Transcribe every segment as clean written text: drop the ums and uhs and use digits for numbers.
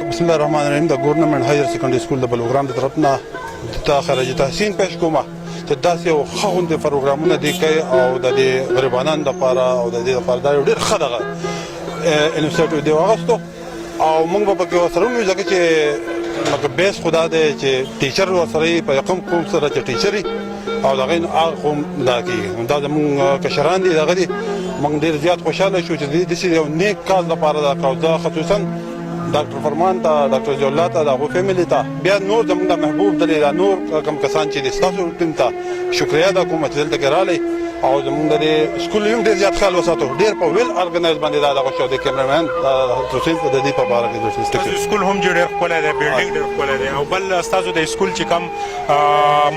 بسم الله الرحمن الرحیم د ګورنمنت هایر سیکنډري سکول د پروګرام د طرف نه د خراج تحسین پېښ کومه چې داسې یو ښه غونډې پروګرامونه دي کوي او د دې غریبانو دپاره او د دې دپاره دا یو ډېر ښه دغه انیشیټیو دی واخیستو او موږ به پکې ورسره ومنو ځکه چې لکه بیس خو دا دی چې ټیچر ورسره یي په کوم قوم سره چې ټیچر وي او د هغې نه هغه قوم دا کېږي دا زموږ کشران دي دغه دي موږ ډېر زیات خوشحاله شو چې داسې یو نیک کار لپاره دا کوو زه خصوصا ډاکټر فرمان ته ډاکټر ضیاءالله ته د هغو فیملي ته بیا نور زموږ د محبوب ډلې دا نور کوم کسان چې دي ستاسو ټیم ته شکریه ده کومه چې دلته کې راغلی او زموږ د دې سکول هم ډېر زیات خیال وساتو ډېر په ویل ارګنایز باندې دا دغه شو د کیمرامین حسین د دې په باره کې ستاسو سکول هم ډېر ښکلی دی بلډینګ ډېر ښکلی دی او بل ستاسو د سکول چې کوم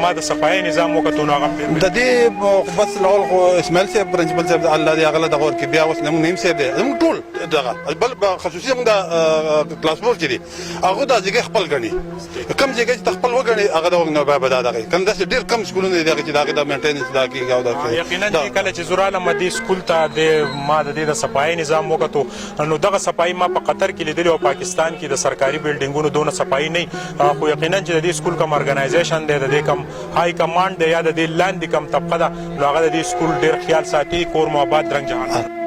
ما د صفایي نظام وکتو نو هغه د دې بس الاول خو اسماعیل صاحب پرنسپل صاحب الله دې هغه له دغه ورکړي بیا اوس زموږ نعیم صاحب دی زموږ ټول دغه بل خصوصي زموږ د کلاس فور چې دي هغه دا ځای خپل ګڼي کوم ځای چې خپل وګڼي هغه د نو به دا دغه کوم داسې ډېر کم سکولونه دي چې دغه د مینټیننس دا کېږي او دا یقینا چې کله چې زورانه مدي سکول ته د ما د دې د صفایي نظام وکتو نو دغه صفایي ما په قطر کې لیدلی او پاکستان کې د سرکاري بلډینګونو دونه صفایي نه خو یقینا چې د دې سکول کوم ارګنایزیشن دی د دې کوم های کمانډ دی یا د دې لاندې کوم طبقه ده نو هغه د دې سکول ډېر خیال ساتي کور مو آباد رنګ جهان